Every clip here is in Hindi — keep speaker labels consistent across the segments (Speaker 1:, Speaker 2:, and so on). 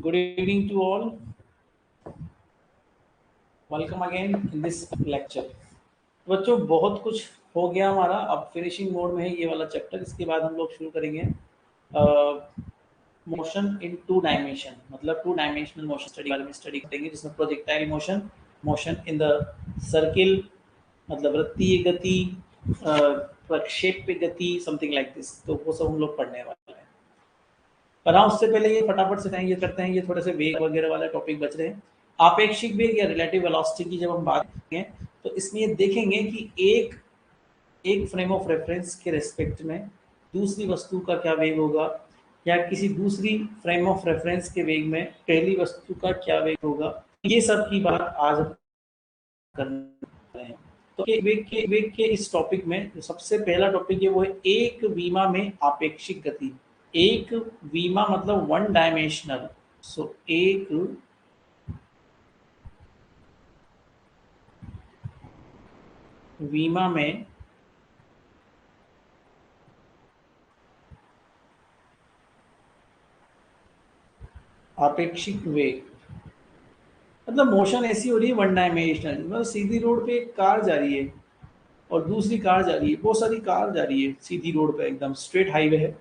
Speaker 1: Good evening to all. Welcome again in this lecture. बच्चों बहुत कुछ हो गया हमारा, अब फिनिशिंग मोड में है ये वाला चैप्टर। इसके बाद हम लोग शुरू करेंगे मोशन इन टू डायमेंशन, मतलब टू डायमेंशनल मोशन स्टडी बारे में स्टडी करेंगे, जिसमें projectile motion, motion in the circle मतलब वृत्तीय गति, प्रक्षेप्य गति, समथिंग लाइक दिस। तो वो सब हम लोग पढ़ने वाले हैं। पर हाँ, उससे पहले ये फटाफट से ये करते हैं, ये थोड़े से वेग वगैरह वाले टॉपिक बच रहे हैं। आपेक्षिक वेग या रिलेटिव वेलोसिटी की जब हम बात करेंगे तो इसमें ये देखेंगे कि एक फ्रेम ऑफ रेफरेंस के रिस्पेक्ट में दूसरी वस्तु का क्या वेग होगा, या किसी दूसरी फ्रेम ऑफ रेफरेंस के वेग में पहली वस्तु का क्या वेग होगा। ये सब की बात आज हम करने वाले हैं। तो वेग के इस टॉपिक में जो सबसे पहला टॉपिक है वो है एक विमा में आपेक्षिक गति। एक विमा मतलब वन डायमेंशनल। सो एक विमा में आपेक्षिक वेग मतलब मोशन ऐसी हो रही है वन डायमेंशनल, मतलब सीधी रोड पे एक कार जा रही है और दूसरी कार जा रही है, बहुत सारी कार जा रही है सीधी रोड पे, एकदम स्ट्रेट हाईवे है।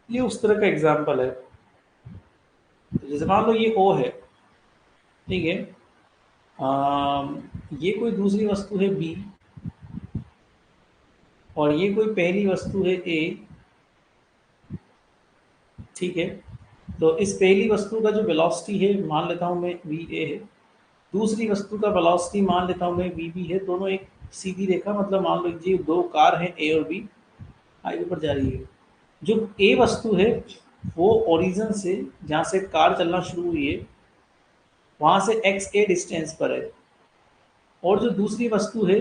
Speaker 1: ये उस तरह का एग्जाम्पल है। तो जैसे मान लो ये ओ है, ठीक है। ये कोई दूसरी वस्तु है बी और ये कोई पहली वस्तु है ए, ठीक है। तो इस पहली वस्तु का जो वेलोसिटी है मान लेता हूँ मैं वी ए है, दूसरी वस्तु का वेलोसिटी मान लेता हूँ मैं वी बी है। दोनों एक सीधी रेखा, मतलब मान लीजिए दो कार हैं ए और बी, हाईवे पर जा रही है। जो ए वस्तु है वो ओरिजिन से जहाँ से कार चलना शुरू हुई है वहाँ से एक्स ए डिस्टेंस पर है, और जो दूसरी वस्तु है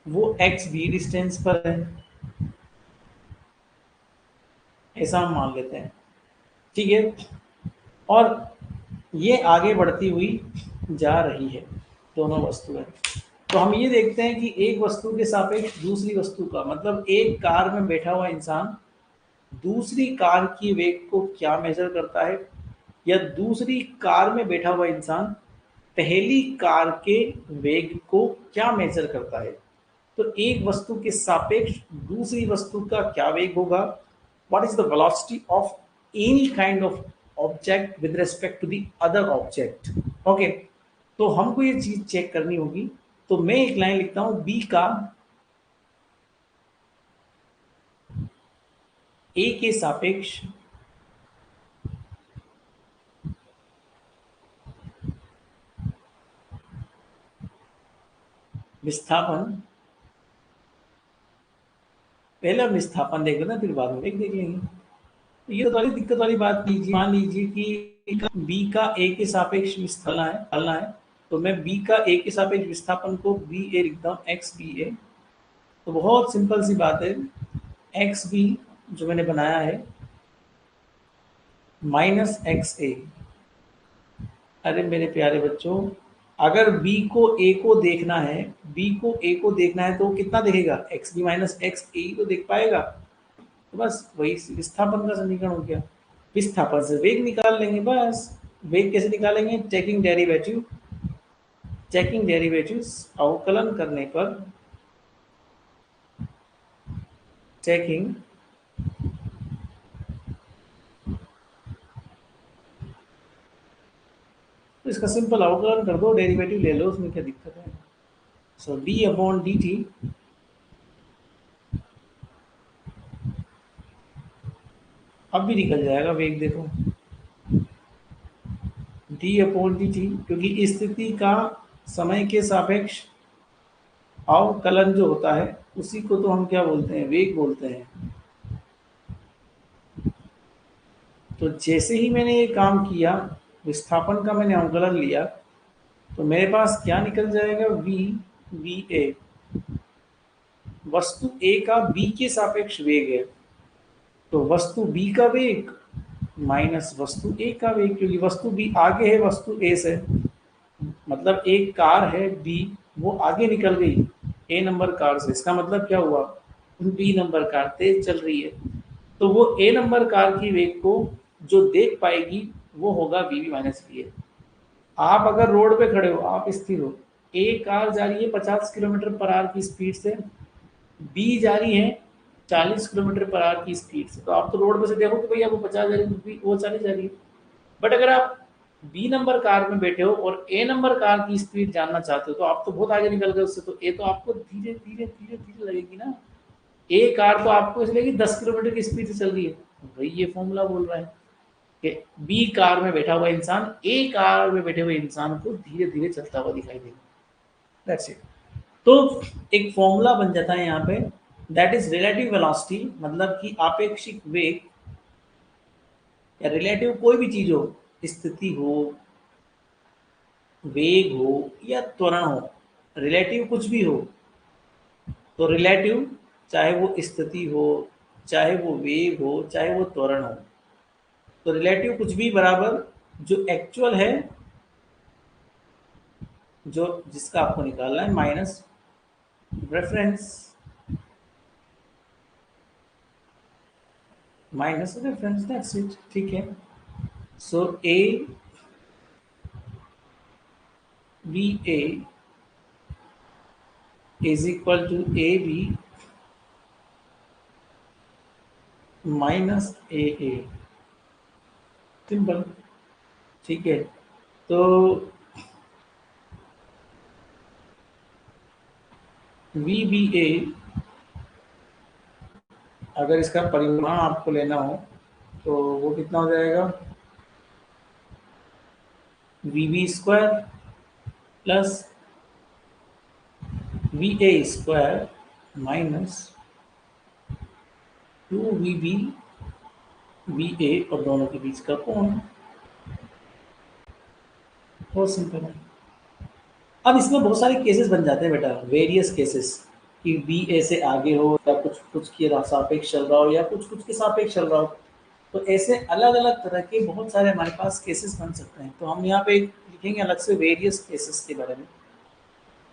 Speaker 1: वो एक्स बी डिस्टेंस पर है, ऐसा हम मान लेते हैं, ठीक है। और ये आगे बढ़ती हुई जा रही है, दोनों वस्तुएं। तो हम ये देखते हैं कि एक वस्तु के सापेक्ष दूसरी वस्तु का, मतलब एक कार में बैठा हुआ इंसान दूसरी कार की वेग को क्या मेजर करता है, या दूसरी कार में बैठा हुआ इंसान पहली कार के वेग को क्या मेजर करता है। तो एक वस्तु के सापेक्ष दूसरी वस्तु का क्या वेग होगा, what is the velocity of any kind of object with respect to the other object। Okay, तो हमको ये चीज चेक करनी होगी। तो मैं एक लाइन लिखता हूं, बी का ए के सापेक्ष विस्थापन, पहले हम विस्थापन देख लेना फिर बाद में वेग देख लेंगे। ये तो थोड़ी दिक्कत वाली बात कीजिए। मान लीजिए कि बी का ए के सापेक्ष विस्थापन है, तो मैं बी का ए के सापेक्ष विस्थापन को बी ए लिखता हूँ, एक्स बी ए। तो बहुत सिंपल सी बात है, एक्स बी जो मैंने बनाया है माइनस एक्स ए। अरे मेरे प्यारे बच्चों, अगर b को a को देखना है, b को a को देखना है तो कितना देखेगा, एक्स बी माइनस एक्स ए तो देख पाएगा। तो बस वही विस्थापन का समीकरण हो गया। विस्थापन से वेग निकाल लेंगे बस। वेग कैसे निकालेंगे, टेकिंग डेरिवेटिव, टेकिंग डेरिवेटिव्स, अवकलन करने पर, टेकिंग तो इसका सिंपल अवकलन कर दो, डेरिवेटिव ले लो, उसमें क्या दिक्कत है। सो डी अपॉन डी टी, अब भी निकल जाएगा वेग, देखो डी अपॉन डी टी, क्योंकि स्थिति का समय के सापेक्ष अवकलन जो होता है उसी को तो हम क्या बोलते हैं, वेग बोलते हैं। तो जैसे ही मैंने ये काम किया, विस्थापन का मैंने अवकलन लिया, तो मेरे पास क्या निकल जाएगा, वी ए। वस्तु ए का बी के सापेक्ष वेग है, तो वस्तु बी का वेग माइनस वस्तु ए का वेग, क्योंकि वस्तु बी आगे है वस्तु ए से। मतलब एक कार है बी, वो आगे निकल गई ए नंबर कार से, इसका मतलब क्या हुआ, बी नंबर कार तेज चल रही है, तो वो ए नंबर कार की वेग को जो देख पाएगी वो होगा वी माइनस वी ए। आप अगर रोड पे खड़े हो, आप स्थिर हो, एक कार जा रही है 50 किलोमीटर पर आवर की स्पीड से, बी जा रही है 40 किलोमीटर पर आवर की स्पीड से, तो आप तो रोड पे से देखो कि भैया वो 50 जा रही है, वो 40 जा रही है। बट अगर आप बी नंबर कार में बैठे हो और ए नंबर कार की स्पीड जानना चाहते हो, तो आप तो बहुत आगे निकल गए उससे, तो ए तो आपको धीरे धीरे धीरे धीरे लगेगी ना। ए कार तो आपको इसलिए कि 10 किलोमीटर की स्पीड से चल रही है। भाई ये फॉर्मूला बोल रहा है कि बी कार में बैठा हुआ इंसान ए कार में बैठे हुए इंसान को धीरे धीरे चलता हुआ दिखाई देगा। That's it. तो एक फॉर्मूला बन जाता है यहाँ पे, दैट इज रिलेटिव वेलोसिटी, मतलब कि आपेक्षिक वेग या रिलेटिव कोई भी चीज हो, स्थिति हो, वेग हो या त्वरण हो, रिलेटिव कुछ भी हो, तो रिलेटिव चाहे वो स्थिति हो, चाहे वो वेग हो, चाहे वो त्वरण हो, तो रिलेटिव कुछ भी बराबर जो एक्चुअल है, जो जिसका आपको निकालना है, minus reference, minus reference, that's it. ठीक है। So A B A is equal to A B minus A A, simple. ठीक है। तो वी बी ए, अगर इसका परिमाण आपको लेना हो तो वो कितना हो जाएगा, v b square plus v a square minus 2 v a, और दोनों के बीच का कोण। बहुत सिंपल है। अब इसमें बहुत सारे केसेस बन जाते हैं बेटा, वेरियस केसेस, कि बी ए से आगे हो या कुछ कुछ के सापेक्ष चल रहा हो या कुछ कुछ के सापेक्ष चल रहा हो, तो ऐसे अलग अलग तरह के बहुत सारे हमारे पास केसेस बन सकते हैं। तो हम यहाँ पे लिखेंगे अलग से वेरियस केसेस के बारे में।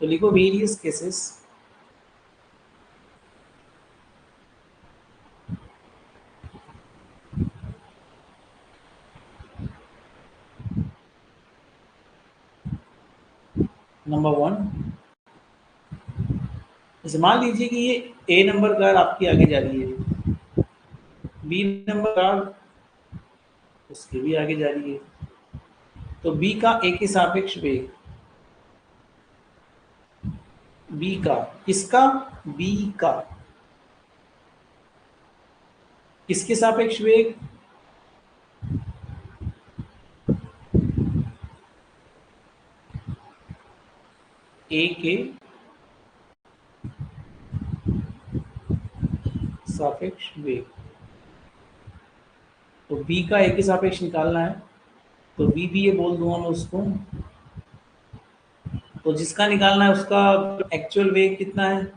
Speaker 1: तो लिखो वेरियस केसेस। नंबर 1, जैसे मान लीजिए कि ये ए नंबर कार आपकी आगे जा रही है, बी नंबर कार उसके भी आगे जा रही है, तो बी का ए के सापेक्ष वेग, बी का, किसका, बी का, किसके सापेक्ष वेग, ए के सापेक्ष वेग। तो बी का ए के सापेक्ष निकालना है, तो बी बी ए बोल दूंगा मैं उसको। तो जिसका निकालना है उसका एक्चुअल वेग कितना है,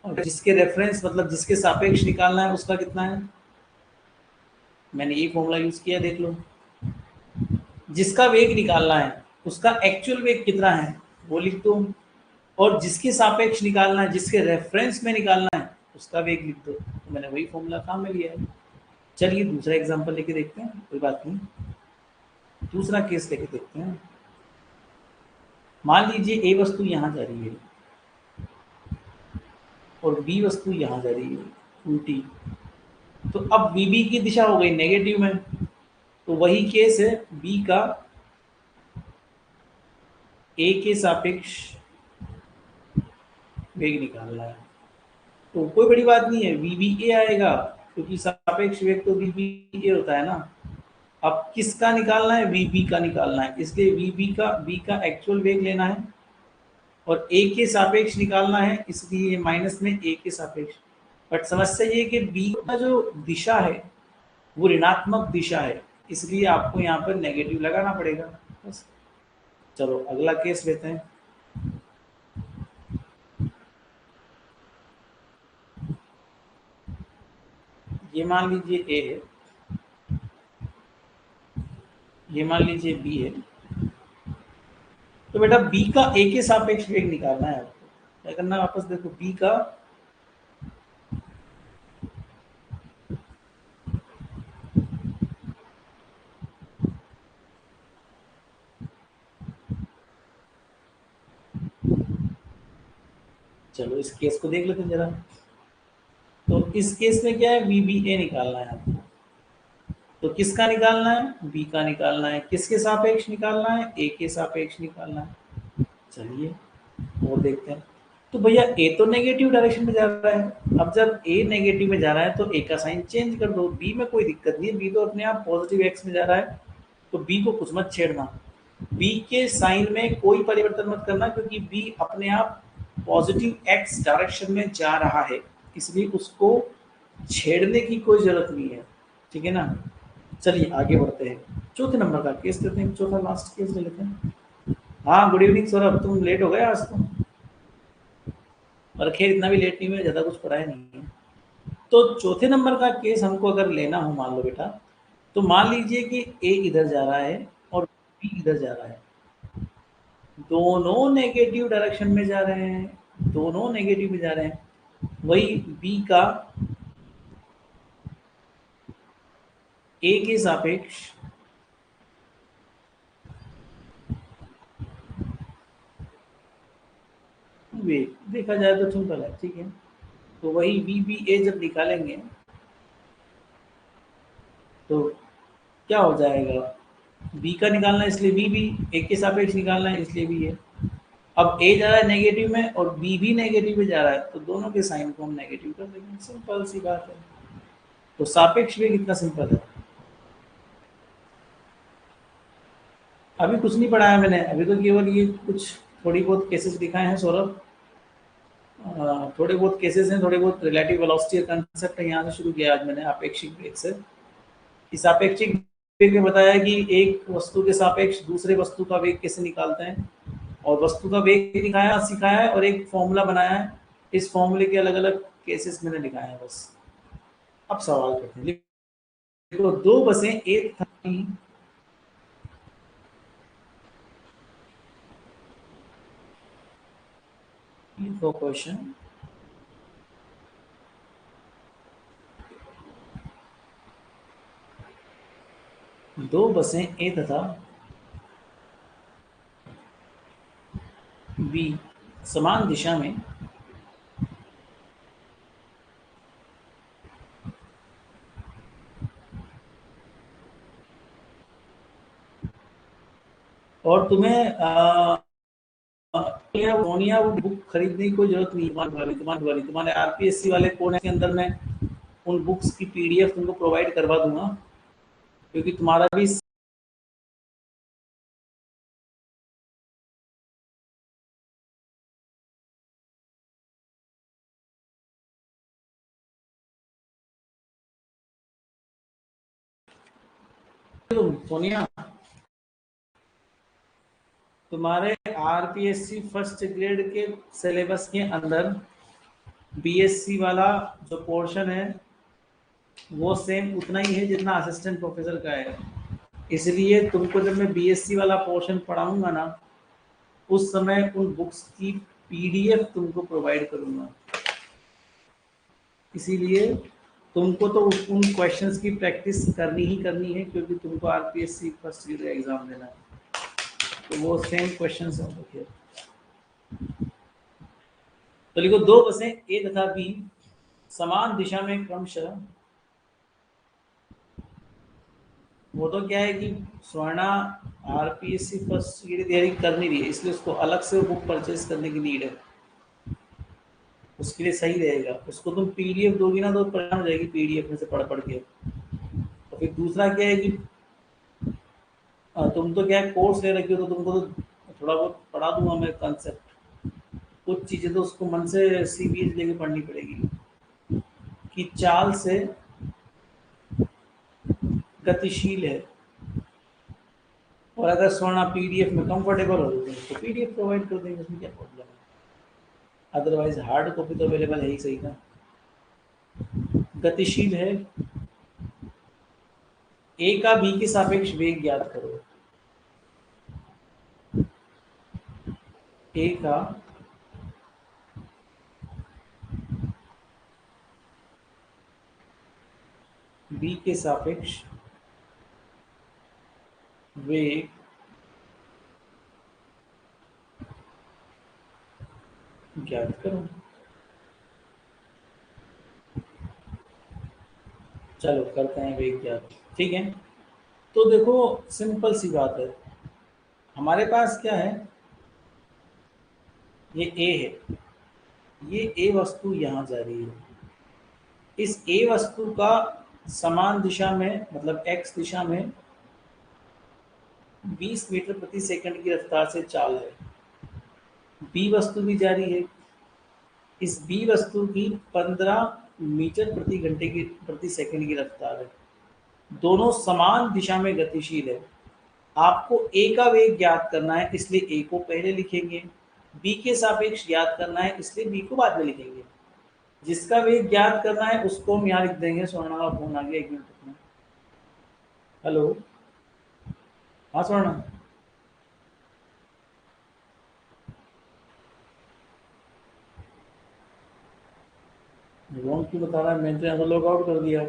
Speaker 1: और जिसके रेफरेंस मतलब जिसके सापेक्ष निकालना है उसका कितना है। मैंने ये फॉर्मूला यूज किया, देख लो। जिसका वेग निकालना है उसका एक्चुअल वेग कितना है वो लिख दो, और जिसके सापेक्ष निकालना है, जिसके रेफरेंस में निकालना है, उसका वेग लिख दो। तो मैंने वही फॉर्मूला काम में लिया है। चलिए दूसरा एग्जांपल लेके देखते हैं, कोई बात नहीं, दूसरा केस लेके देखते हैं। मान लीजिए ए वस्तु यहाँ जा रही है और बी वस्तु यहाँ जा रही है उल्टी, तो अब वी बी की दिशा हो गई नेगेटिव में, तो वही केस है, बी का ए के सापेक्ष वेग निकालना है। तो कोई बड़ी बात नहीं है, वी बी ए आएगा, क्योंकि सापेक्ष वेग तो वी बी ए होता है ना। अब किसका निकालना है, वी बी का निकालना है, इसलिए वी बी का एक्चुअल वेग लेना है, और ए के सापेक्ष निकालना है, इसलिए माइनस में ए के सापेक्ष। बट समस्या ये है कि बी का जो दिशा है वो ऋणात्मक दिशा है, इसलिए आपको यहाँ पर नेगेटिव लगाना पड़ेगा बस। चलो अगला केस लेते हैं। ये मान लीजिए ए है, ये मान लीजिए बी है। तो बेटा बी का ए के सापेक्ष वेग निकालना है आपको। क्या करना है, वापस देखो, बी का चलो इस केस को देख लेते हैं जरा। तो इस केस में क्या है, वी बी ए निकालना है आपको। तो किसका निकालना है, बी का निकालना है। किसके सापेक्ष निकालना है, ए के सापेक्ष निकालना है। चलिए और देखते हैं। तो भैया ए तो नेगेटिव डायरेक्शन में जा रहा है। अब जब ए नेगेटिव में जा रहा है तो ए का साइन चेंज कर दो। बी में कोई दिक्कत नहीं है, बी तो अपने आप पॉजिटिव एक्स में जा रहा है, तो बी को कुछ मत छेड़ना। बी के साइन में कोई परिवर्तन मत करना, क्योंकि बी अपने आप पॉजिटिव एक्स डायरेक्शन में जा रहा है, इसलिए उसको छेड़ने की कोई जरूरत नहीं है। ठीक है ना। चलिए आगे बढ़ते हैं, चौथे नंबर का केस लेते हैं, चौथा लास्ट केस ले लेते हैं। हाँ गुड इवनिंग सौरभ, तुम लेट हो गए आज तो। और खैर इतना भी लेट नहीं हुआ, ज़्यादा कुछ पढ़ाया नहीं है। तो चौथे नंबर का केस हमको अगर लेना हो, मान लो बेटा, तो मान लीजिए कि ए इधर जा रहा है और बी इधर जा रहा है। दोनों नेगेटिव डायरेक्शन में जा रहे हैं, दोनों नेगेटिव में जा रहे हैं। वही बी का ए के सापेक्ष वेग देखा जाए तो सिंपल है, ठीक है। तो वही बी बी ए जब निकालेंगे तो क्या हो जाएगा, बी का निकालना है इसलिए बी बी, ए के सापेक्ष निकालना है इसलिए बी है। अब ए जा रहा है नेगेटिव में और बी भी नेगेटिव में जा रहा है, तो दोनों के साइन को हम नेगेटिव कर देंगे, सिंपल सी बात है। तो सापेक्ष वेग कितना सिंपल है। अभी कुछ नहीं पढ़ाया मैंने, अभी तो केवल ये कुछ थोड़ी बहुत केसेस दिखाए हैं सौरभ। थोड़े बहुत केसेस हैं, थोड़े बहुत रिलेटिव वेलोसिटी का कंसेप्ट है, यहाँ से शुरू किया आज मैंने आपेक्षिक वेग से। इस आपेक्षिक वेग में बताया कि एक वस्तु के सापेक्ष दूसरे वस्तु का वेग कैसे निकालते हैं, और वस्तु का वेग दिखाया सिखाया है, और एक फॉर्मूला बनाया है। इस फॉर्मूले के अलग अलग केसेस मैंने दिखाए हैं बस। अब सवाल करते हैं। देखो दो बसें एक था क्वेश्चन, दो बसें ए तथा बी समान दिशा में और तुम्हें सोनिया वो बुक खरीदने की कोई जरूरत नहीं, तुम्हारे आरपीएससी वाले कोर्स के अंदर में उन बुक्स की पीडीएफ तुमको प्रोवाइड करवा दूंगा, क्योंकि तुम्हारा भी सोनिया तुम्हारे आरपीएससी फर्स्ट ग्रेड के सिलेबस के अंदर बीएससी वाला जो पोर्शन है वो सेम उतना ही है जितना असिस्टेंट प्रोफेसर का है। इसलिए तुमको जब मैं बीएससी वाला पोर्शन पढ़ाऊंगा ना, उस समय उन बुक्स की पीडीएफ तुमको प्रोवाइड करूंगा। इसीलिए तुमको तो उन क्वेश्चंस की प्रैक्टिस करनी ही करनी है, क्योंकि तुमको आरपीएससी फर्स्ट ईयर का एग्जाम देना है। तो वो सेम क्वेश्चंस हैं। तो लिखो दो बसें ए तथा बी समान दिशा में क्रमशः, वो तो क्या है कि स्वर्णा आरपीएससी फर्स्ट ईयर की तैयारी कर नहीं रही है, इसलिए उसको अलग से बुक परचेज करने की नीड है। उसके लिए सही रहेगा, उसको तुम पीडीएफ दोगी ना तो परेशान हो जाएगी पीडीएफ में से पढ़ पढ़ के। और फिर दूसरा क्या है कि तुम तो क्या है कोर्स ले रखी हो, तो तुमको तो थोड़ा बहुत पढ़ा दूंगा मैं कंसेप्ट। कुछ चीज़ें तो उसको मन से सीबीएस लेके पढ़नी पड़ेगी, कि चाल से गतिशील है। और अगर स्वर्ण पीडीएफ में कंफर्टेबल हो तो पीडीएफ प्रोवाइड कर देंगे, उसमें क्या प्रॉब्लम है। अदरवाइज हार्ड कॉपी तो अवेलेबल है ही सही ना। गतिशील है, ए का बी के सापेक्ष वेग ज्ञात करो। ए का बी के सापेक्ष वेग ज्ञात करो। चलो करते हैं वेग ज्ञात, ठीक है। तो देखो सिंपल सी बात है, हमारे पास क्या है, ये ए है, ये ए वस्तु यहाँ जा रही है, इस ए वस्तु का समान दिशा में मतलब एक्स दिशा में 20 मीटर प्रति सेकंड की रफ्तार से चाल है। बी वस्तु भी जा रही है, इस बी वस्तु की 15 मीटर प्रति घंटे की प्रति सेकंड की रफ्तार है। दोनों समान दिशा में गतिशील है। आपको ए का वेग ज्ञात करना है, इसलिए ए को पहले लिखेंगे, बी के सापेक्ष ज्ञात करना है, इसलिए बी को बाद में लिखेंगे। जिसका वेग ज्ञात करना है उसको हम यहाँ लिख देंगे। स्वर्णा का फोन आ गया, 1 मिनट रुकना। हेलो, हाँ स्वर्णा। रॉन्ग क्यों बता रहा है, मैंने तो यहाँ से लॉग आउट कर दिया।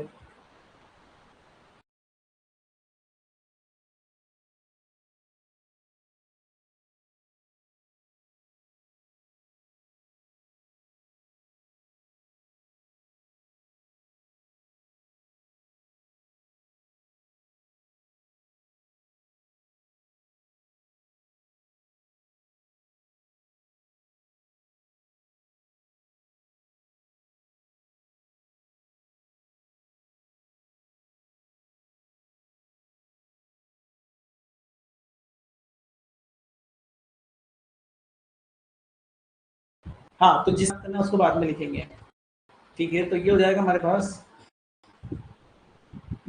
Speaker 1: हाँ, तो जिस करना है उसको बाद में लिखेंगे, ठीक है। तो ये हो जाएगा हमारे पास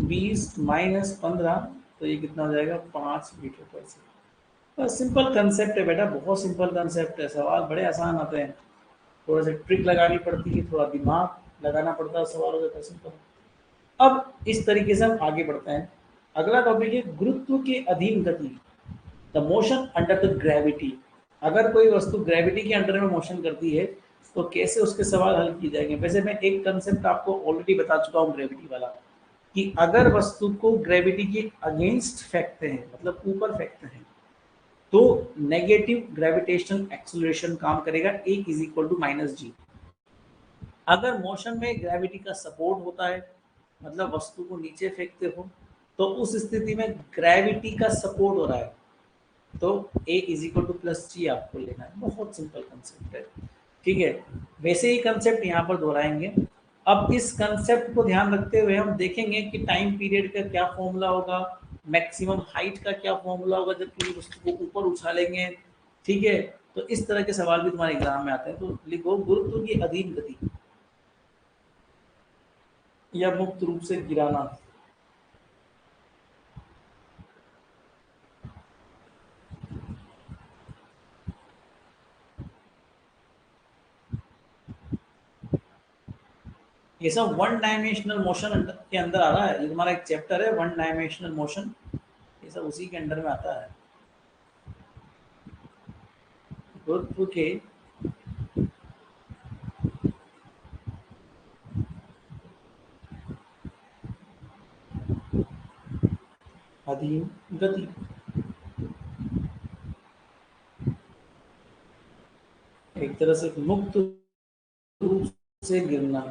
Speaker 1: 20 माइनस 15, तो ये कितना हो जाएगा, 5 मीटर पर सेकंड। बस सिंपल कंसेप्ट है बेटा, बहुत सिंपल कंसेप्ट है, सवाल बड़े आसान आते हैं। थोड़ा सा ट्रिक लगानी पड़ती है, थोड़ा दिमाग लगाना पड़ता है, सवाल हो जाता है सिंपल। अब इस तरीके से हम आगे बढ़ते हैं। अगला टॉपिक है गुरुत्व के अधीन गति, the motion under the gravity. अगर कोई वस्तु ग्रेविटी के अंडर में मोशन करती है तो कैसे उसके सवाल हल किए जाएंगे। वैसे मैं एक कंसेप्ट आपको ऑलरेडी बता चुका हूँ ग्रेविटी वाला, कि अगर वस्तु को ग्रेविटी के अगेंस्ट फेंकते हैं, मतलब ऊपर फेंकते हैं, तो नेगेटिव ग्रेविटेशनल एक्सेलरेशन काम करेगा, ए इज इक्वल टू माइनस जी। अगर मोशन में ग्रेविटी का सपोर्ट होता है, मतलब वस्तु को नीचे फेंकते हो, तो उस स्थिति में ग्रेविटी का सपोर्ट हो रहा है, तो ए इज इक्वल टू प्लस जी आपको लेना है। बहुत सिंपल कंसेप्ट है, ठीक है। वैसे ही कंसेप्ट यहाँ पर दोहराएंगे। अब इस कंसेप्ट को ध्यान रखते हुए हम देखेंगे कि टाइम पीरियड का क्या फॉर्मूला होगा, मैक्सिमम हाइट का क्या फॉर्मूला होगा जब किसी वस्तु को ऊपर उछालेंगे, ठीक है। तो इस तरह के सवाल भी तुम्हारे एग्जाम में आते हैं। तो लिखो गुरुत्व की अधीन गति या मुक्त रूप से गिराना। ये सब वन डायमेंशनल मोशन के अंदर आ रहा है। ये तुम्हारा एक चैप्टर है वन डायमेंशनल मोशन, ये सब उसी के अंडर में आता है। गुरुत्व के अधीन गति, एक तरह से मुक्त रूप से गिरना।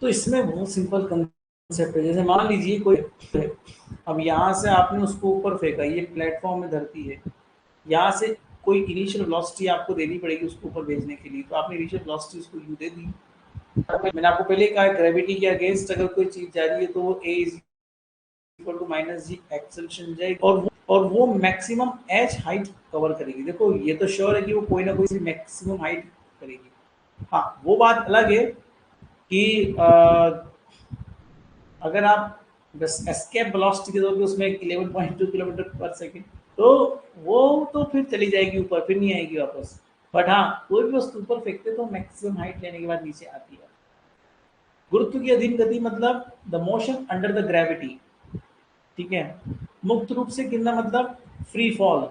Speaker 1: तो इसमें बहुत सिंपल कंसेप्ट है। जैसे मान लीजिए कोई, अब यहाँ से आपने उसको ऊपर फेंका, ये प्लेटफॉर्म में धरती है, यहाँ से कोई इनिशियल वेलोसिटी आपको देनी पड़ेगी उसको ऊपर भेजने के लिए, तो आपने इनिशियल वेलोसिटी उसको यू दे दी। मैंने आपको पहले कहा ग्रेविटी के अगेंस्ट अगर कोई चीज जा रही है तो वो A is equal to minus G acceleration जाएगी, और वो मैक्सिमम एच हाइट कवर करेगी। देखो ये तो श्योर है कि वो कोई ना कोई सी मैक्सिमम हाइट करेगी। हाँ, वो बात अलग है कि अगर आप बस एस्केप वेलोसिटी के दोगे उसमें 11.2 किलोमीटर पर सेकेंड, तो वो तो फिर चली जाएगी ऊपर, फिर नहीं आएगी वापस। बट हाँ, कोई भी वस्तु ऊपर फेंकते तो मैक्सिमम हाइट लेने के बाद नीचे आती है। गुरुत्व की अधीन गति मतलब the motion under the gravity, ठीक है। मुक्त रूप से गिरना मतलब free fall,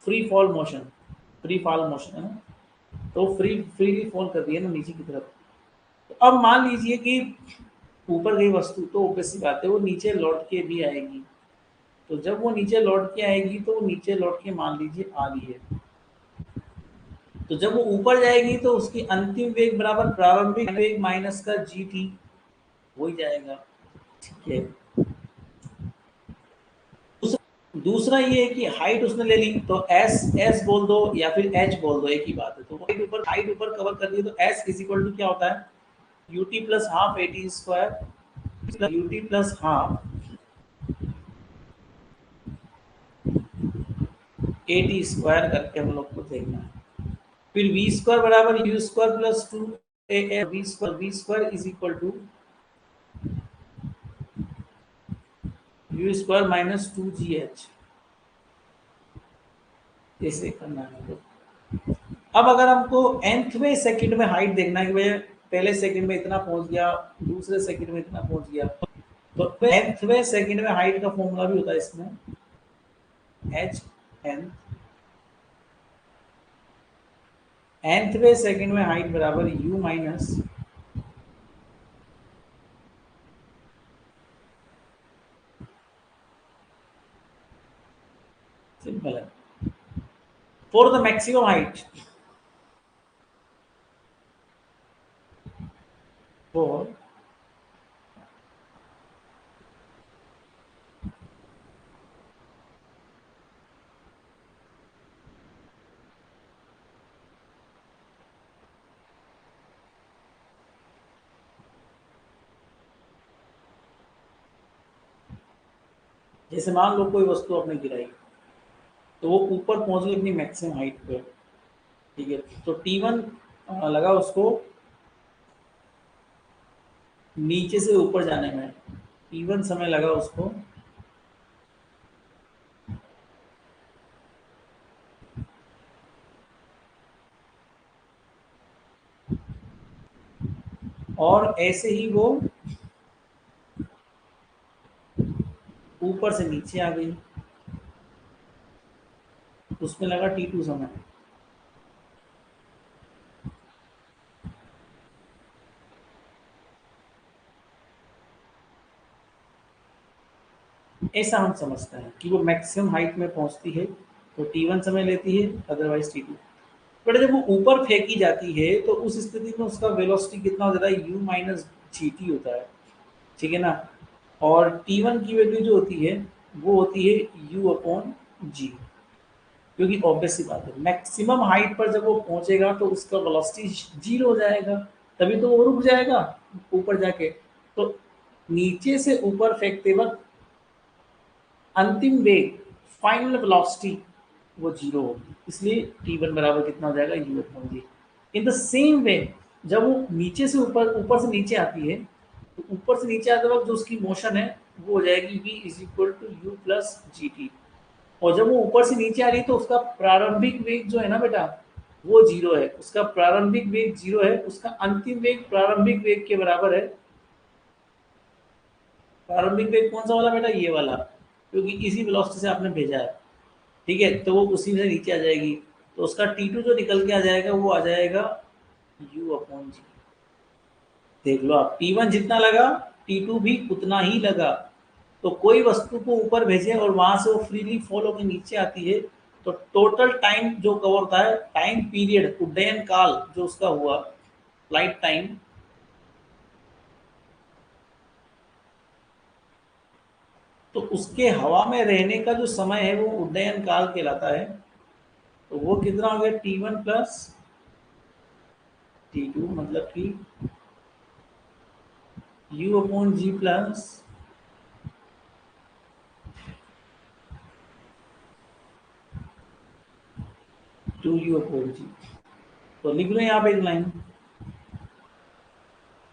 Speaker 1: free fall motion, free fall motion है ना, तो फ्रीली फॉल कर दिया ना नीचे की तरफ। तो अब मान लीजिए कि ऊपर गई वस्तु तो ऑब्वियस सी बात है वो नीचे लौट के भी आएगी। तो जब वो नीचे लौट के आएगी तो वो नीचे लौट के मान लीजिए आ रही है। तो जब वो ऊपर जाएगी तो उसकी अंतिम वेग बराबर प्रारंभिक वेग माइनस का जी टी हो ही जाएगा। ठीक है। दूसरा ये है कि हाइट उसने ले ली तो एस एस बोल दो या फिर एच बोल दो, एक ही बात है। तो हाइट ऊपर कवर कर दी तो एस इज इक्वल टू क्या होता है, u t plus half a t square, u t plus half a t square करके हम लोग को देखना है। फिर वी स्क्वायर बराबर u square plus two a v square is equal to u square minus two g h. ऐसे करना है तो अब अगर हमको nthवें सेकंड में हाइट देखना है कि भैया पहले सेकंड में इतना पहुंच गया, दूसरे सेकंड में इतना पहुंच गया, तो nthवें सेकंड में हाइट का फॉर्मूला भी होता है इसमें एच एन। nthवें सेकंड में हाइट बराबर u माइनस सिंपल है for the maximum height for जैसे मान लो कोई वस्तु आपने गिराई तो वो ऊपर पहुंच गई अपनी मैक्सिमम हाइट पे। ठीक है। तो T1 लगा उसको नीचे से ऊपर जाने में, T1 समय लगा उसको और ऐसे ही वो ऊपर से नीचे आ गई, उसमें लगा T2 समय। ऐसा हम समझते हैं कि वो मैक्सिमम हाइट में पहुंचती है तो T1 समय लेती है, अदरवाइज T2। बट जब वो ऊपर फेंकी जाती है तो उस स्थिति में उसका वेलोसिटी कितना हो जाता है, u माइनस जी टी होता है। ठीक है ना। और T1 की वैल्यू जो होती है वो होती है u अपॉन जी। क्योंकि ऑब्वियस सी बात है मैक्सिमम हाइट पर जब वो पहुंचेगा तो उसका वेलोसिटी जीरो हो जाएगा, तभी तो वो रुक जाएगा ऊपर जाके। तो नीचे से ऊपर फेंकते वक्त अंतिम वेग फाइनल वेलोसिटी वो जीरो होगी, इसलिए T1 बराबर कितना हो जाएगा, u upon g. In the same way जब वो नीचे से ऊपर ऊपर से नीचे आती है तो ऊपर से नीचे आते वक्त जो उसकी मोशन है वो हो जाएगी v is equal to u plus g t. और जब वो ऊपर से नीचे आ रही है तो उसका प्रारंभिक वेग जो है ना बेटा वो जीरो है, उसका प्रारंभिक वेग जीरो है, उसका अंतिम वेग प्रारंभिक वेग के बराबर है। प्रारंभिक वेग कौन सा वाला बेटा, ये वाला, क्योंकि इसी वेलोसिटी से आपने भेजा है। ठीक है। तो वो उसी से नीचे आ जाएगी तो उसका T2 जो निकल के आ जाएगा वो आ जाएगा u अपॉन जी। देख लो आप T1 जितना लगा T2 भी उतना ही लगा। तो कोई वस्तु को ऊपर भेजे और वहां से वो फ्रीली फॉल होकर नीचे आती है तो टोटल टाइम जो कवर होता है, टाइम पीरियड उड्डयन काल जो उसका हुआ, फ्लाइट टाइम, तो उसके हवा में रहने का जो समय है वो उड्डयन काल कहलाता है। तो वो कितना हो गया, T1 प्लस T2 मतलब कि u अपॉन जी प्लस 2u अपॉन जी। तो लिख लो यहाँ पे एक लाइन,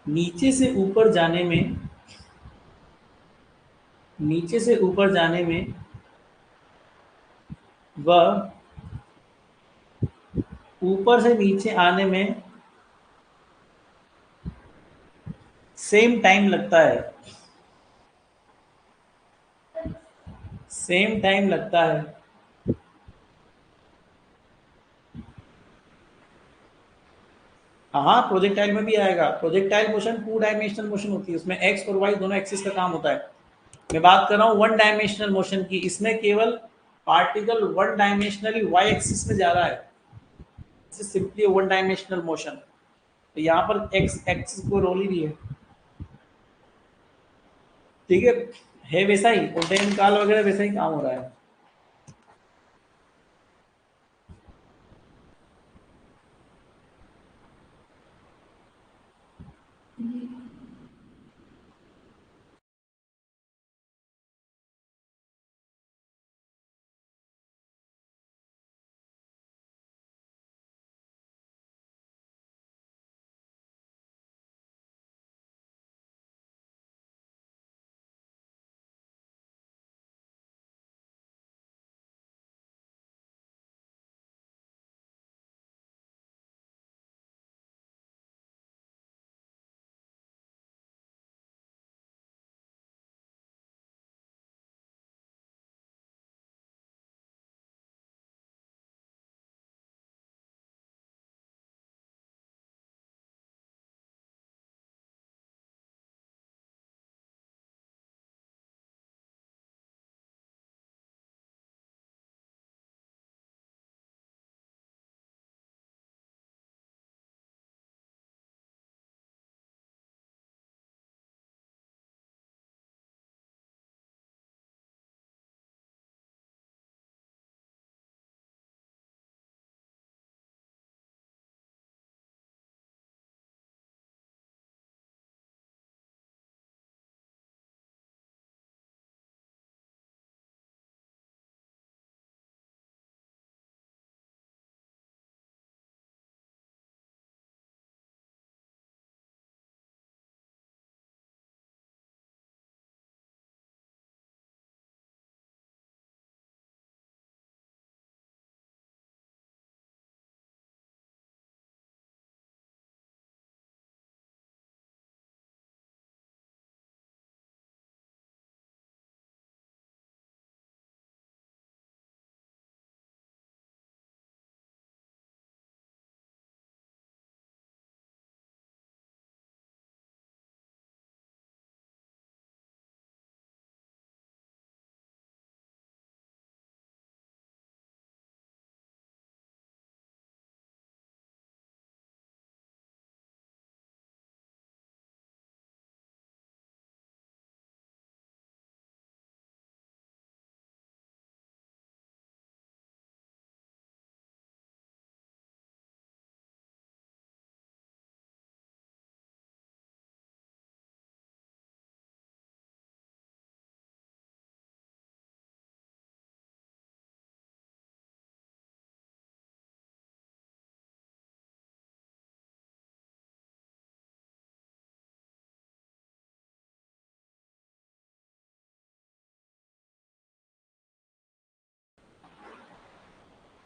Speaker 1: नीचे से ऊपर जाने में, नीचे से ऊपर जाने में व ऊपर से नीचे आने में सेम टाइम लगता है, सेम टाइम लगता है। हाँ, प्रोजेक्टाइल में भी आएगा। Projectile motion two dimensional motion होती है, उसमें एक्स और वाई दोनों एक्सिस का काम होता है। मैं बात कर रहा हूँ वन डायमेंशनल मोशन की, इसमें केवल particle one dimensionally y axis में जा रहा है, सिंपली वन डायमेंशनल मोशन। तो यहाँ पर एक्स एक्सिस को रोल ही नहीं है, ठीक है वैसा ही उल्टे निकाल वगैरह वैसा ही काम हो रहा है।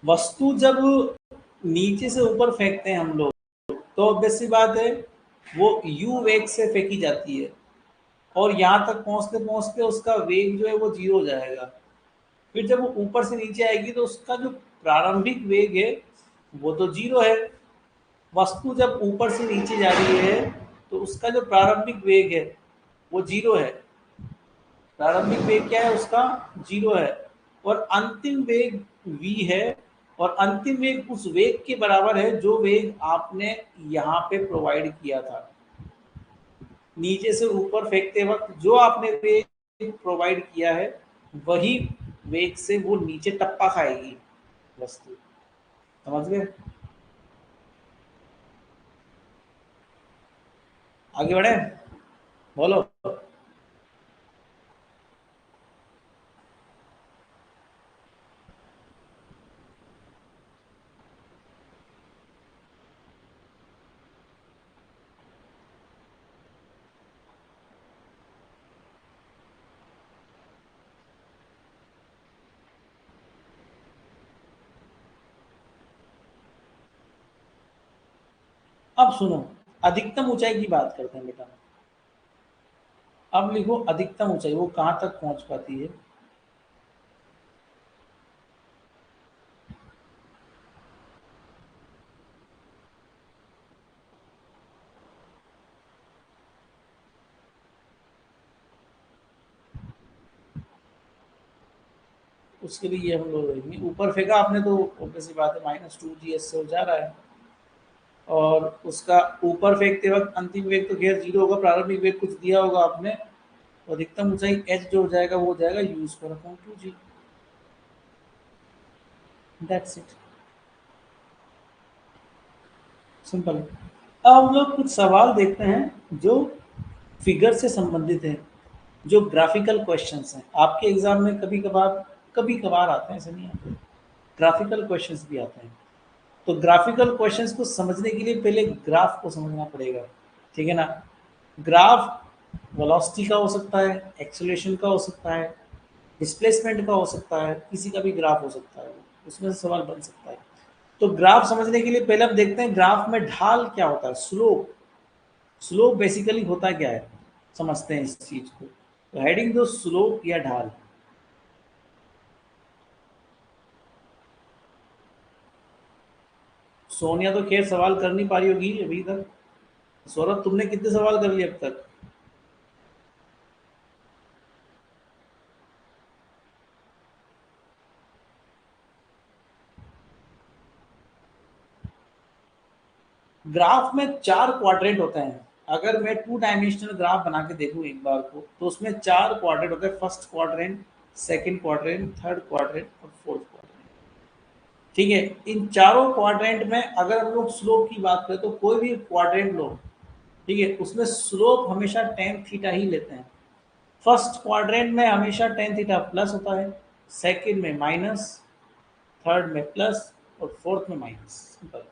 Speaker 1: वस्तु जब नीचे से ऊपर फेंकते हैं हम लोग, तो ऑब्वियस सी बात है वो यू वेग से फेंकी जाती है, और यहाँ तक पहुँचते पहुँचते उसका वेग जो है वो जीरो हो जाएगा। फिर जब वो ऊपर से नीचे आएगी तो उसका जो प्रारंभिक वेग है वो तो जीरो है। वस्तु जब ऊपर से नीचे जा रही है तो उसका जो प्रारंभिक वेग है वो जीरो है। प्रारंभिक वेग क्या है उसका? जीरो है। और अंतिम वेग v है, और अंतिम वेग उस वेग के बराबर है जो वेग आपने यहाँ पे प्रोवाइड किया था। नीचे से ऊपर फेंकते वक्त जो आपने वेग प्रोवाइड किया है वही वेग से वो नीचे टप्पा खाएगी वस्तु। समझ गए? आगे बढ़े, बोलो। अब सुनो, अधिकतम ऊंचाई की बात करते हैं बेटा। अब लिखो अधिकतम ऊंचाई वो कहाँ तक पहुंच पाती है। उसके लिए ये हम लोग देखेंगे। ऊपर फेंका आपने तो ऑब्वियसली बात है -2g से हो जा रहा है, और उसका ऊपर फेंकते वक्त अंतिम वेग तो खैर 0 होगा, प्रारंभिक वेग कुछ दिया होगा आपने, तो अधिकतम ऊंचाई h जो हो जाएगा वो हो जाएगा u²/2g। That's it, simple. अब हम लोग कुछ सवाल देखते हैं जो फिगर से संबंधित है, जो ग्राफिकल क्वेश्चंस हैं। आपके एग्जाम में कभी कभार आते हैं, ऐसे नहीं आते, ग्राफिकल क्वेश्चंस भी आते हैं। तो ग्राफिकल क्वेश्चंस को समझने के लिए पहले ग्राफ को समझना पड़ेगा, ठीक है ना। ग्राफ वेलोसिटी का हो सकता है, एक्सेलरेशन का हो सकता है, डिस्प्लेसमेंट का हो सकता है, किसी का भी ग्राफ हो सकता है, उसमें से सवाल बन सकता है। तो ग्राफ समझने के लिए पहले हम देखते हैं ग्राफ में ढाल क्या होता है, स्लोप। स्लोप बेसिकली होता क्या है, समझते हैं इस चीज को। तो हेडिंग दो स्लोप या ढाल। सोनिया तो खैर सवाल कर नहीं पा रही होगी अभी तक। सौरभ तुमने कितने सवाल कर लिए अब तक? ग्राफ में 4 क्वाड्रेंट होते हैं। अगर मैं 2 डायमेंशनल ग्राफ बना के देखूं एक बार को, तो उसमें 4 क्वाड्रेंट होते हैं। First quadrant, second quadrant, third quadrant और फोर्थ क्वाड्रेंट, ठीक है। इन चारों क्वाड्रेंट में अगर हम लोग स्लोप की बात करें तो कोई भी क्वाड्रेंट लो, ठीक है, उसमें स्लोप हमेशा टेन थीटा ही लेते हैं। फर्स्ट क्वाड्रेंट में हमेशा टेन थीटा प्लस होता है, सेकंड में माइनस, थर्ड में प्लस और फोर्थ में माइनस। सिंपल।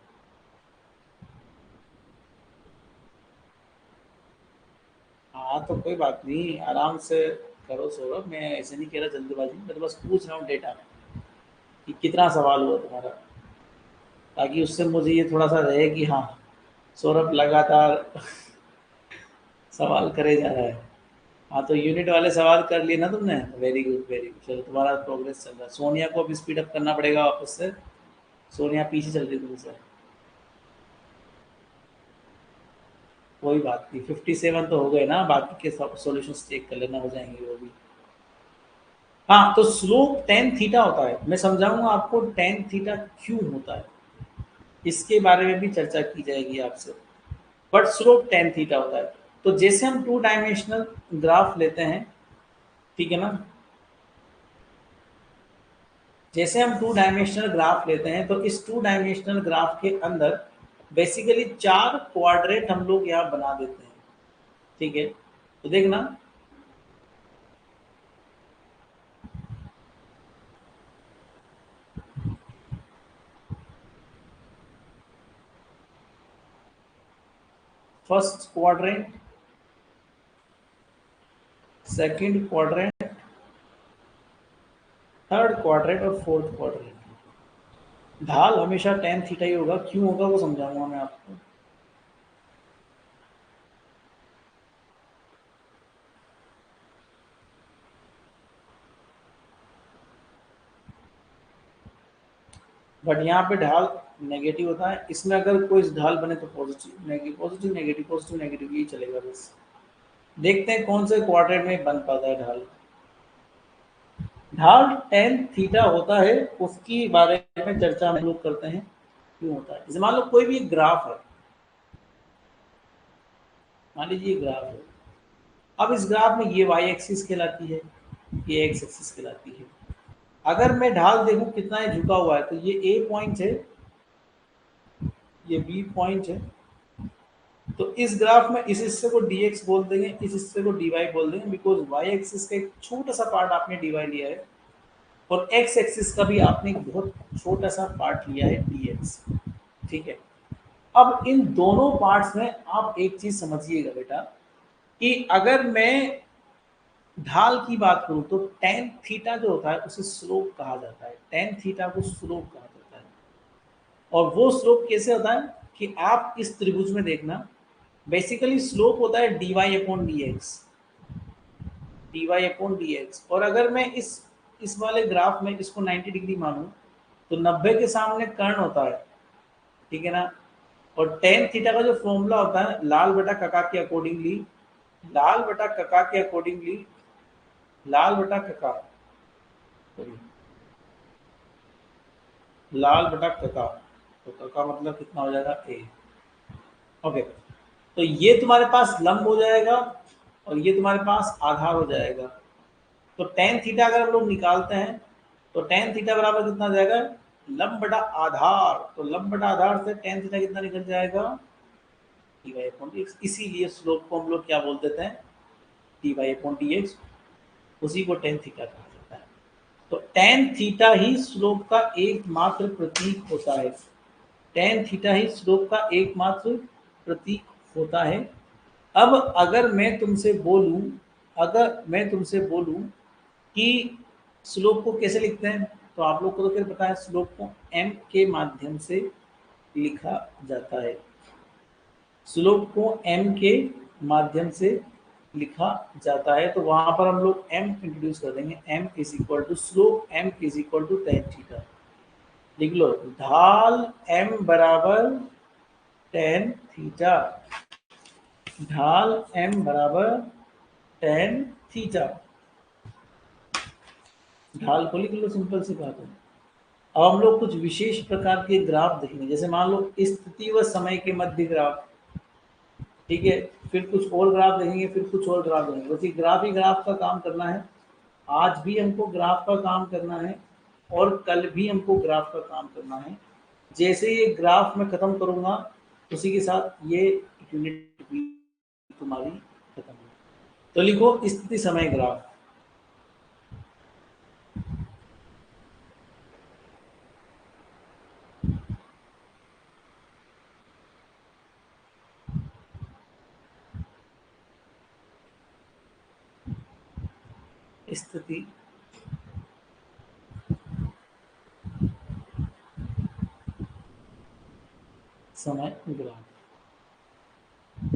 Speaker 1: हाँ तो कोई बात नहीं, आराम से करो सौरभ, मैं ऐसे नहीं कह रहा जल्दबाजी, मैं तो बस पूछ रहा हूँ डेटा में कि कितना सवाल हुआ तुम्हारा, ताकि उससे मुझे ये थोड़ा सा रहे कि हाँ सौरभ लगातार सवाल करे जा रहा है। हाँ तो यूनिट वाले सवाल कर लिए ना तुमने, वेरी गुड वेरी गुड। चलो तुम्हारा प्रोग्रेस चल रहा है। सोनिया को अब स्पीड अप करना पड़ेगा वापस से, सोनिया पीछे चल रही तुमसे। कोई बात नहीं, 57 तो हो गए ना, बाकी के सब सॉल्यूशंस चेक कर लेना, हो जाएंगे वो भी। हाँ तो स्लोप टेन थीटा होता है, मैं समझाऊंगा आपको टेन थीटा क्यों होता है, इसके बारे में भी चर्चा की जाएगी आपसे। बट स्लोप टेन थीटा होता है। तो जैसे हम 2 डायमेंशनल ग्राफ लेते हैं, ठीक है ना, जैसे हम 2 डायमेंशनल ग्राफ लेते हैं, तो इस 2 डायमेंशनल ग्राफ के अंदर बेसिकली 4 क्वाड्रेंट हम लोग यहाँ बना देते हैं, ठीक है। तो देखना, first quadrant, second quadrant, third quadrant और फोर्थ क्वाड्रेंट। ढाल हमेशा टेन थीटा ही होगा, क्यों होगा वो समझाऊंगा मैं आपको। बट यहाँ पे ढाल नेगेटिव होता है, इसमें अगर कोई ढाल बने तो positive negative, positive negative, positive negative, यही चलेगा बस। देखते हैं कौन से क्वाड्रेंट में बन पाता है ढाल। ढाल टेन थीटा होता है, उसकी बारे में चर्चा हम लोग करते हैं क्यों होता है। जैसे मान लो कोई भी ग्राफ है, मान लीजिए ग्राफ है, अब इस ग्राफ में ये वाई एक्सिस कहलाती है, ये एक्स एक्सिस कहलाती है। अगर मैं ढाल देखूं कितना है झुका हुआ है, तो ये ए पॉइंट है, ये बी पॉइंट है। तो इस ग्राफ में इस हिस्से को dx बोल देंगे, इस हिस्से को dy बोल देंगे, बिकॉज y एक्सिस का एक छोटा सा पार्ट आपने dy लिया है, और x एक्सिस का भी आपने एक बहुत छोटा सा पार्ट लिया है dx, ठीक है। अब इन दोनों पार्ट्स में आप एक चीज समझिएगा बेटा, कि अगर मैं ढाल की बात करूं तो टेन थीटा जो होता है उसे स्लोप कहा जाता है, टेन थीटा को स्लोप कहा जाता है। और वो स्लोप कैसे होता है कि आप इस त्रिभुज में देखना, बेसिकली स्लोप होता है dy upon D x, dy upon D x. और अगर मैं इस वाले ग्राफ में इसको 90 डिग्री मानूं, तो 90 के सामने कर्ण होता है, ठीक है ना। और टेन थीटा का जो फॉर्मूला होता है लाल बटा कका के अकॉर्डिंगली, लाल बटा कका के अकॉर्डिंगली, लाल बटा कका, sorry, लाल बटा कका, तो कका मतलब कितना हो जाएगा ए। ओके, तो ये तुम्हारे पास लंब हो जाएगा और ये तुम्हारे पास आधार हो जाएगा। तो टेन थीटा अगर हम लोग निकालते हैं तो टेन थीटा बराबर कितना आ जाएगा, लंब बटा आधार। तो लंब बटा आधार से टेन थीटा कितना निकल जाएगा, d Y upon D x. इसीलिए स्लोप को हम लोग क्या बोल देते हैं, d Y upon D x, उसी को टेन थीटा कहा जाता है। तो टेन थीटा ही स्लोप का एकमात्र प्रतीक होता है, टेन थीटा ही स्लोप का एकमात्र प्रतीक होता है। अब अगर मैं तुमसे बोलूं, अगर मैं तुमसे बोलूं कि स्लोप को कैसे लिखते हैं, तो आप लोग को तो फिर पता है स्लोप को m के माध्यम से लिखा जाता है। स्लोप को m के माध्यम से लिखा जाता है, तो वहां पर हम लोग m इंट्रोड्यूस कर देंगे। m is equal to slope, m is equal to tan theta. लिख लो, ढाल m बराबर टेन थीटा, ढाल m बराबर टेन थीटा। ढाल को लिख लो, सिंपल सी बात है। अब हम लोग कुछ विशेष प्रकार के ग्राफ देखेंगे, जैसे मान लो स्थिति व समय के मध्य ग्राफ, ठीक है। फिर कुछ और ग्राफ देखेंगे, फिर कुछ और ग्राफ देखेंगे, बस ये ग्राफ ही ग्राफ का काम करना है। आज भी हमको ग्राफ का काम करना है और कल भी हमको ग्राफ का काम करना है। जैसे ये ग्राफ मैं खत्म करूंगा उसी के साथ ये यूनिट भी तुम्हारी खत्म होगी। तो लिखो स्थिति समय ग्राफ। स्थिति समय ग्राफ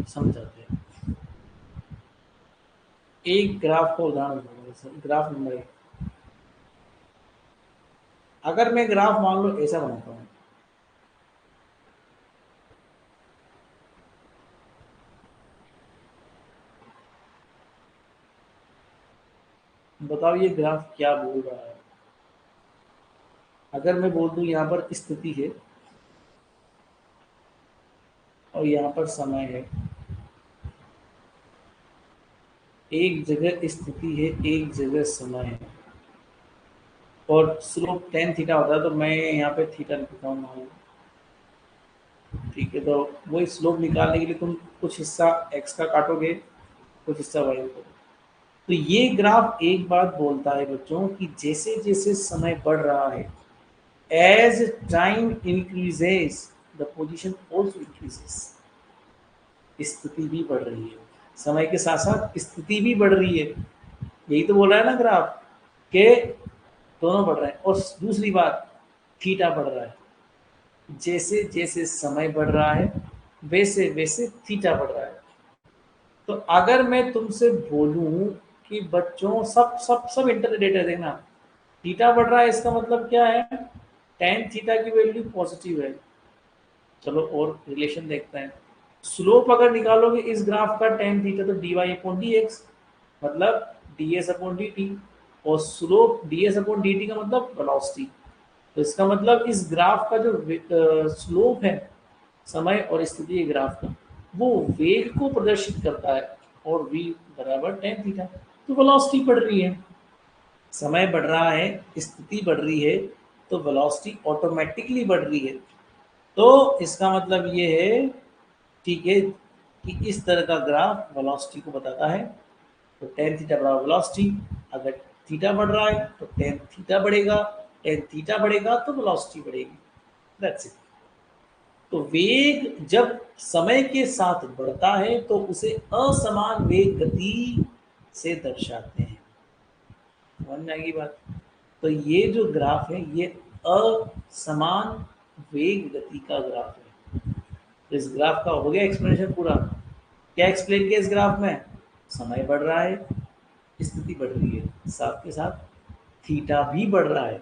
Speaker 1: समझाते हैं। एक ग्राफ का उदाहरण दूंगा, ग्राफ नंबर 1। अगर मैं ग्राफ मान लो ऐसा बनाता हूँ, बताओ ये ग्राफ क्या बोल रहा है। अगर मैं बोल दूं यहाँ पर स्थिति है और यहाँ पर समय है, एक जगह स्थिति है एक जगह समय है, और स्लोप टेन थीटा होता है, तो मैं यहाँ पे थीटा लिखता हूँ मान लो, ठीक है। तो वो स्लोप निकालने के लिए तुम कुछ हिस्सा एक्स का काटोगे, कुछ हिस्सा वाई का। तो ये ग्राफ एक बात बोलता है बच्चों कि जैसे जैसे समय बढ़ रहा है, as time increases the position also increases, स्थिति भी बढ़ रही है, समय के साथ साथ स्थिति भी बढ़ रही है। यही तो बोल रहा है ना ग्राफ के दोनों बढ़ रहे हैं। और दूसरी बात, थीटा बढ़ रहा है, जैसे जैसे समय बढ़ रहा है वैसे वैसे थीटा बढ़ रहा है। तो अगर मैं तुमसे बोलूं कि बच्चों सब सब सब इंटररेट है, देखना थीटा बढ़ रहा है, इसका मतलब क्या है, टेन थीटा की वैल्यू पॉजिटिव है। चलो और रिलेशन देखते हैं। स्लोप अगर निकालोगे इस ग्राफ का टेन थीटा, तो D Y upon D X, मतलब D S upon D T. और slope D S upon D T का मतलब वेलोसिटी। तो इसका मतलब इस ग्राफ का जो स्लोप है समय और स्थिति के ग्राफ का, वो वेग को प्रदर्शित करता है, और v बराबर टेन थीटा। तो वेलोसिटी बढ़ रही है, समय बढ़ रहा है, स्थिति बढ़ रही है, तो वेलोसिटी ऑटोमेटिकली बढ़ रही है। तो इसका मतलब ये है, ठीक है, कि इस तरह का ग्राफ वेलोसिटी को बताता है। तो टेन थीटा बराबर वेलोसिटी, अगर थीटा बढ़ रहा है तो टेन थीटा बढ़ेगा, टेन थीटा बढ़ेगा तो वेलोसिटी बढ़ेगी। That's it. तो वेग जब समय के साथ बढ़ता है तो उसे असमान वेग गति से दर्शाते हैं। समझ में आएगी बात। तो ये जो ग्राफ है ये असमान वेग गति का ग्राफ है। तो इस ग्राफ का हो गया एक्सप्लेनेशन पूरा। क्या एक्सप्लेन किया इस ग्राफ में, समय बढ़ रहा है, स्थिति बढ़ रही है, साथ के साथ थीटा भी बढ़ रहा है।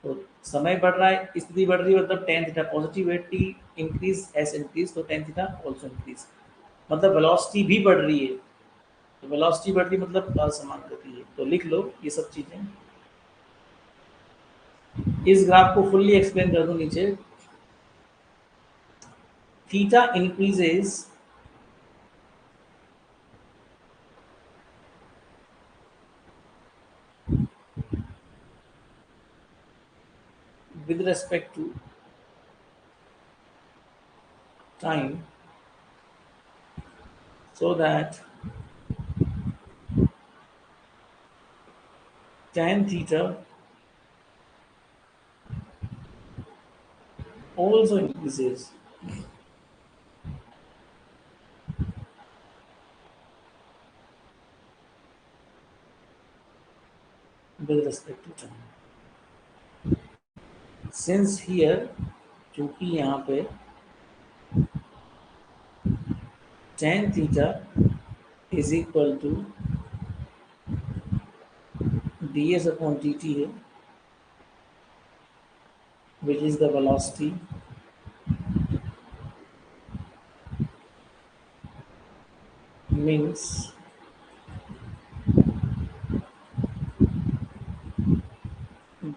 Speaker 1: तो समय बढ़ रहा है, स्थिति बढ़ रही है, मतलब टेन थीटा पॉजिटिव है, टी इंक्रीज एस इंक्रीज, तो टेन थीटा ऑल्सो इंक्रीज, मतलब वेलोसिटी भी बढ़ रही है। तो वेलोसिटी बढ़ रही मतलब असमान गति है। तो लिख लो ये सब चीजें। इस ग्राफ को फुल्ली एक्सप्लेन कर दूं नीचे। Theta increases with respect to time, so that tan theta also increases with respect to time. Since here, क्योंकि यहाँ पे tan theta is equal to ds upon dt है, which is the velocity, means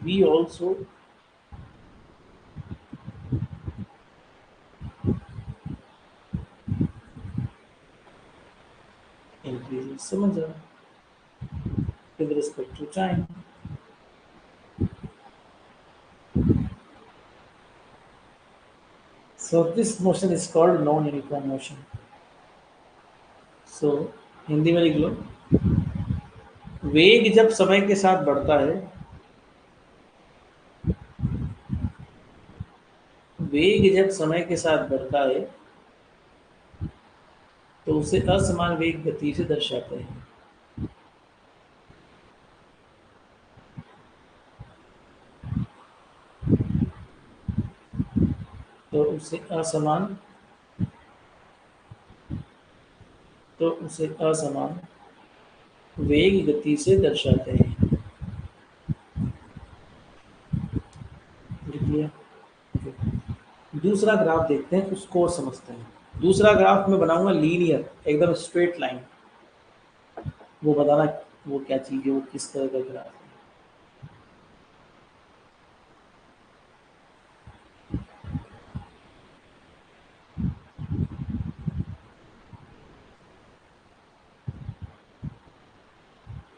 Speaker 1: we also increases, समझ रहे हो, with respect to time. So this motion is called non-uniform motion. So Hindi में लिख लो, वेग जब समय के साथ बढ़ता है, वेग जब समय के साथ बढ़ता है तो उसे असमान वेग गति से दर्शाते हैं। तो उसे असमान वेग गति से दर्शाते हैं। लिख लिया? दूसरा ग्राफ देखते हैं, उसको और समझते हैं। दूसरा ग्राफ मैं बनाऊंगा लीनियर, एकदम स्ट्रेट लाइन। वो बताना वो क्या चीज़ है, वो किस तरह का ग्राफ है।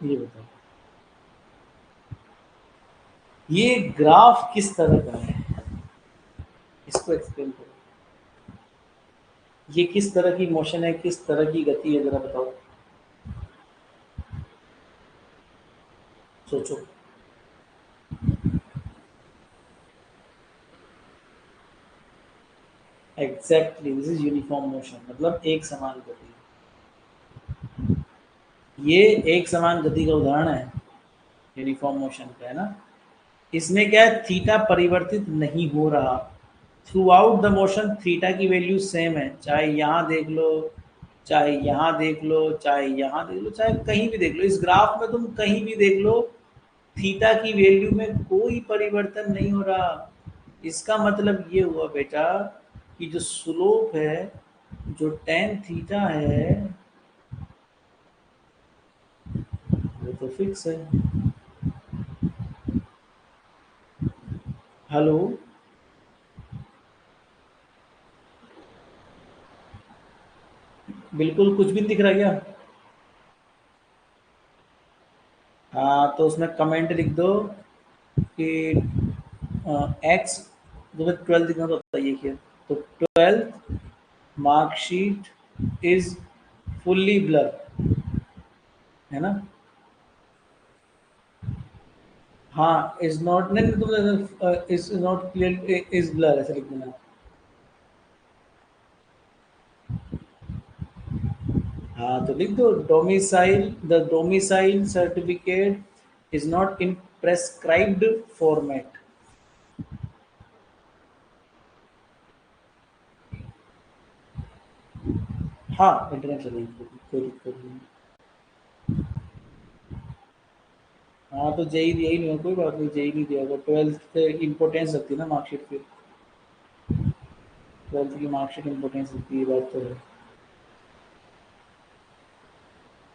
Speaker 1: ये बताओ, ये ग्राफ किस तरह का है, इसको एक्सप्लेन करो। ये किस तरह की मोशन है, किस तरह की गति है, जरा बताओ, सोचो। Exactly, this is uniform motion, मतलब एक समान गति। ये एक समान गति का उदाहरण है यूनिफॉर्म मोशन का, है ना। इसमें क्या है, थीटा परिवर्तित नहीं हो रहा। Through out the motion theta की वैल्यू सेम है, चाहे यहाँ देख लो, चाहे यहाँ देख लो, चाहे यहाँ देख लो, चाहे कहीं भी देख लो। इस ग्राफ में तुम कहीं भी देख लो, थीटा की वैल्यू में कोई परिवर्तन नहीं हो रहा। इसका मतलब ये हुआ बेटा कि जो स्लोप है, जो tan थीटा है, वो तो फिक्स है। हेलो, बिल्कुल कुछ भी नहीं दिख रहा क्या? हाँ, तो उसमें कमेंट लिख दो कि एक्स, जो 12 दिखना तो बताइए क्या। तो 12 मार्कशीट इज फुल्ली ब्लर, है ना। हाँ, इज नॉट, नहीं तुम is not clear, is blur ऐसे लिख देना। हाँ, तो लिख दो domicile, the domicile certificate is not in prescribed format. हाँ, इंटरनेट चलेगी, कोई दिक्कत नहीं। हाँ, तो जेई दिया ही नहीं हो, कोई बात नहीं, जेई नहीं दिया होगा। 12th पे इम्पोर्टेंस रखती है ना मार्कशीट पे, 12th की मार्कशीट इम्पोर्टेंस रखती है, बात तो है।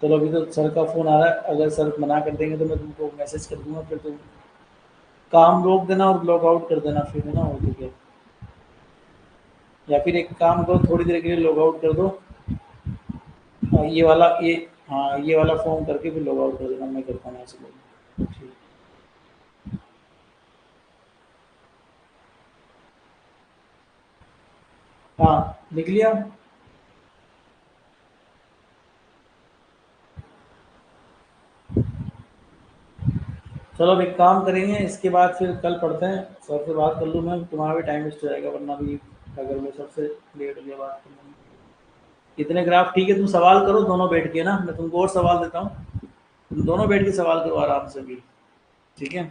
Speaker 1: चलो, अभी तो सर का फ़ोन आ रहा है, अगर सर मना कर देंगे तो मैं तुमको मैसेज कर दूंगा फिर तुम। काम रोक देना और लॉग आउट कर देना फिर, है ना, और तो क्या। या फिर एक काम करो, थोड़ी देर के लिए लॉग आउट कर दो। ये वाला ये, हाँ ये वाला फॉर्म करके फिर लॉग आउट कर देना, मैं करता हूँ ऐसे लोग। ठीक। हाँ लिख लिया। चलो अब एक काम करेंगे, इसके बाद फिर कल पढ़ते हैं, सर से बात कर लूँ मैं, तुम्हारा भी टाइम वेस्ट हो जाएगा वरना भी, अगर मैं सबसे लेट हो गया बात करने में। कितने ग्राफ, ठीक है तुम सवाल करो दोनों बैठ के ना, मैं तुमको और सवाल देता हूँ, तुम दोनों बैठ के सवाल करो आराम से भी। ठीक है।